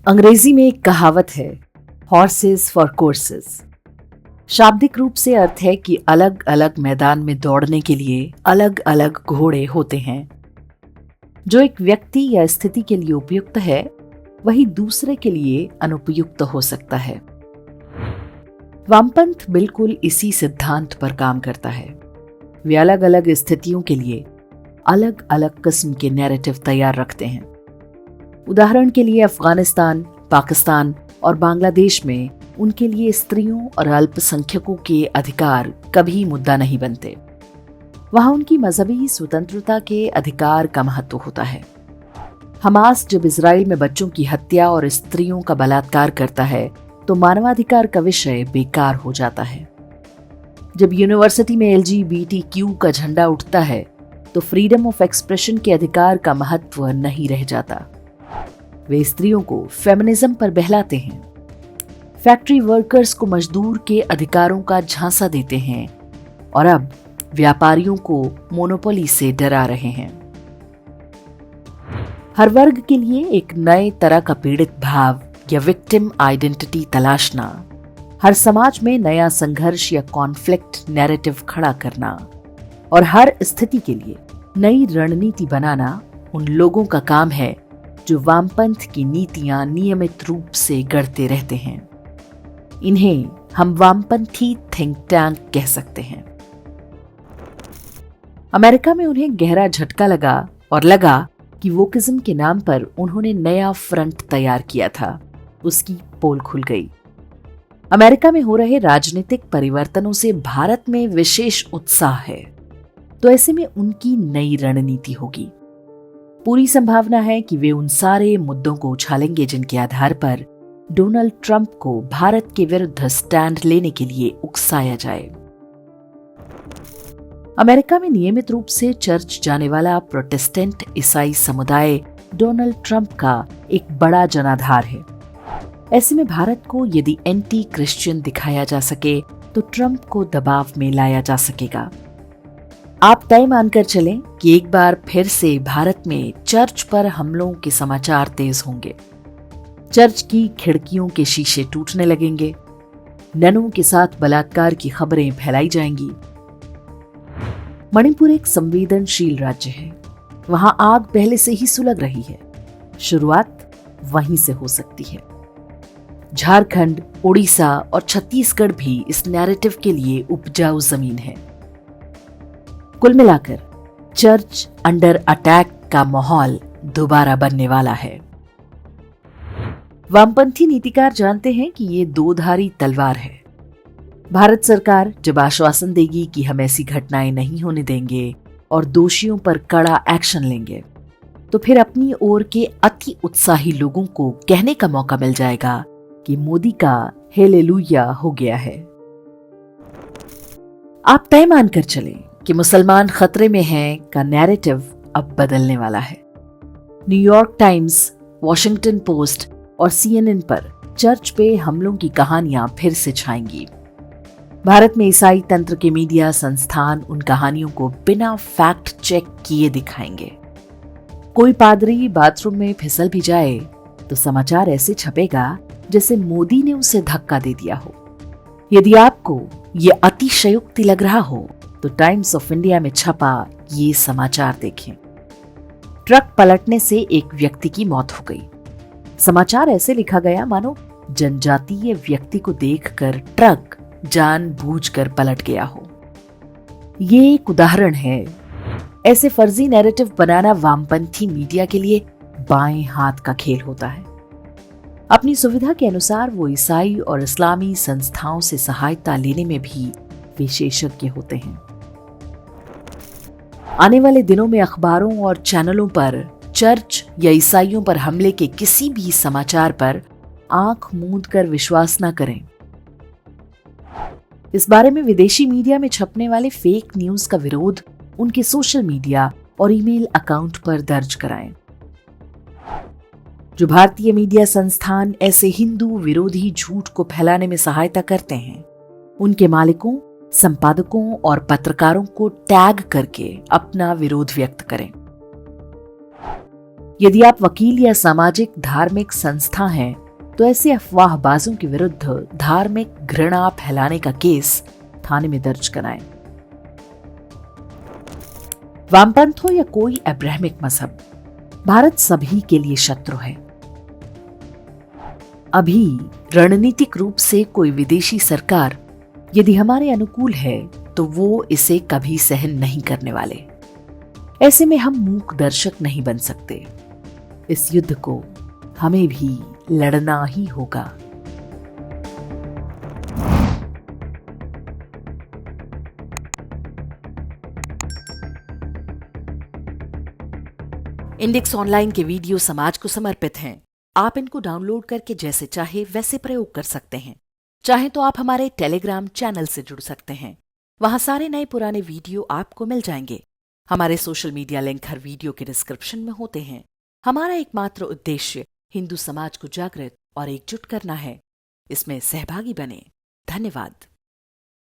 अंग्रेजी में एक कहावत है, हॉर्सेस फॉर कोर्सेस। शाब्दिक रूप से अर्थ है कि अलग अलग मैदान में दौड़ने के लिए अलग अलग घोड़े होते हैं। जो एक व्यक्ति या स्थिति के लिए उपयुक्त है, वही दूसरे के लिए अनुपयुक्त हो सकता है। वामपंथ बिल्कुल इसी सिद्धांत पर काम करता है। वे अलग अलग स्थितियों के लिए अलग अलग किस्म के नैरेटिव तैयार रखते हैं। उदाहरण के लिए अफगानिस्तान, पाकिस्तान और बांग्लादेश में उनके लिए स्त्रियों और अल्पसंख्यकों के अधिकार कभी मुद्दा नहीं बनते। वहां उनकी मजहबी स्वतंत्रता के अधिकार का महत्व होता है। हमास जब इजराइल में बच्चों की हत्या और स्त्रियों का बलात्कार करता है तो मानवाधिकार का विषय बेकार हो जाता है। जब यूनिवर्सिटी में LGBTQ का झंडा उठता है तो फ्रीडम ऑफ एक्सप्रेशन के अधिकार का महत्व नहीं रह जाता। वे स्त्रियों को फेमिनिज्म पर बहलाते हैं, फैक्ट्री वर्कर्स को मजदूर के अधिकारों का झांसा देते हैं और अब व्यापारियों को मोनोपोली से डरा रहे हैं। हर वर्ग के लिए एक नए तरह का पीड़ित भाव या विक्टिम आइडेंटिटी तलाशना, हर समाज में नया संघर्ष या कॉन्फ्लिक्ट नैरेटिव खड़ा करना और हर स्थिति के लिए नई रणनीति बनाना उन लोगों का काम है जो वामपंथ की नीतियां नियमित रूप से गढ़ते रहते हैं। इन्हें हम वामपंथी थिंक टैंक कह सकते हैं। अमेरिका में उन्हें गहरा झटका लगा और लगा कि वोकिज्म के नाम पर उन्होंने नया फ्रंट तैयार किया था, उसकी पोल खुल गई। अमेरिका में हो रहे राजनीतिक परिवर्तनों से भारत में विशेष उत्साह है, तो ऐसे में उनकी नई रणनीति होगी। पूरी संभावना है कि वे उन सारे मुद्दों को उछालेंगे जिनके आधार पर डोनाल्ड ट्रंप को भारत के विरुद्ध स्टैंड लेने के लिए उकसाया जाए। अमेरिका में नियमित रूप से चर्च जाने वाला प्रोटेस्टेंट ईसाई समुदाय डोनाल्ड ट्रंप का एक बड़ा जनाधार है। ऐसे में भारत को यदि एंटी क्रिश्चियन दिखाया जा सके तो ट्रंप को दबाव में लाया जा सकेगा। आप तय मानकर चलें कि एक बार फिर से भारत में चर्च पर हमलों के समाचार तेज होंगे। चर्च की खिड़कियों के शीशे टूटने लगेंगे, ननों के साथ बलात्कार की खबरें फैलाई जाएंगी। मणिपुर एक संवेदनशील राज्य है। वहां आग पहले से ही सुलग रही है। शुरुआत वहीं से हो सकती है। झारखंड, उड़ीसा और छत्तीसगढ़ भी इस नैरेटिव के लिए उपजाऊ जमीन है। कुल मिलाकर चर्च अंडर अटैक का माहौल दोबारा बनने वाला है। वामपंथी नीतिकार जानते हैं कि ये दोधारी तलवार है। भारत सरकार जब आश्वासन देगी कि हम ऐसी घटनाएं नहीं होने देंगे और दोषियों पर कड़ा एक्शन लेंगे, तो फिर अपनी ओर के अति उत्साही लोगों को कहने का मौका मिल जाएगा कि मोदी का हेलेलुया हो गया है। आप तय मानकर चलें कि मुसलमान खतरे में हैं का नैरेटिव अब बदलने वाला है। न्यूयॉर्क टाइम्स, वॉशिंगटन पोस्ट और CNN पर चर्च पे हमलों की कहानियां फिर से छाएंगी। भारत में ईसाई तंत्र के मीडिया संस्थान उन कहानियों को बिना फैक्ट चेक किए दिखाएंगे। कोई पादरी बाथरूम में फिसल भी जाए तो समाचार ऐसे छपेगा जैसे मोदी ने उसे धक्का दे दिया हो। यदि आपको ये अतिशयोक्ति लग रहा हो तो टाइम्स ऑफ इंडिया में छपा ये समाचार देखें। ट्रक पलटने से एक व्यक्ति की मौत हो गई। समाचार ऐसे लिखा गया मानो जनजातीय व्यक्ति को देखकर ट्रक जानबूझकर पलट गया हो। ये एक उदाहरण है। ऐसे फर्जी नैरेटिव बनाना वामपंथी मीडिया के लिए बाएं हाथ का खेल होता है। अपनी सुविधा के अनुसार वो ईसाई और इस्लामी संस्थाओं से सहायता लेने में भी विशेषज्ञ होते हैं। आने वाले दिनों में अखबारों और चैनलों पर चर्च या ईसाइयों पर हमले के किसी भी समाचार पर आंख मूंद कर विश्वास न करें। इस बारे में विदेशी मीडिया में छपने वाले फेक न्यूज का विरोध उनके सोशल मीडिया और ईमेल अकाउंट पर दर्ज कराएं। जो भारतीय मीडिया संस्थान ऐसे हिंदू विरोधी झूठ को फैलाने में सहायता करते हैं, उनके मालिकों, संपादकों और पत्रकारों को टैग करके अपना विरोध व्यक्त करें। यदि आप वकील या सामाजिक धार्मिक संस्था हैं तो ऐसे अफवाहबाजों के विरुद्ध धार्मिक घृणा फैलाने का केस थाने में दर्ज कराएं। वामपंथ हो या कोई अब्राहमिक मजहब, भारत सभी के लिए शत्रु है। अभी रणनीतिक रूप से कोई विदेशी सरकार यदि हमारे अनुकूल है तो वो इसे कभी सहन नहीं करने वाले। ऐसे में हम मूक दर्शक नहीं बन सकते। इस युद्ध को हमें भी लड़ना ही होगा। इंडेक्स ऑनलाइन के वीडियो समाज को समर्पित हैं। आप इनको डाउनलोड करके जैसे चाहे वैसे प्रयोग कर सकते हैं। चाहे तो आप हमारे टेलीग्राम चैनल से जुड़ सकते हैं। वहां सारे नए पुराने वीडियो आपको मिल जाएंगे। हमारे सोशल मीडिया लिंक हर वीडियो के डिस्क्रिप्शन में होते हैं। हमारा एकमात्र उद्देश्य हिंदू समाज को जागृत और एकजुट करना है। इसमें सहभागी बने। धन्यवाद।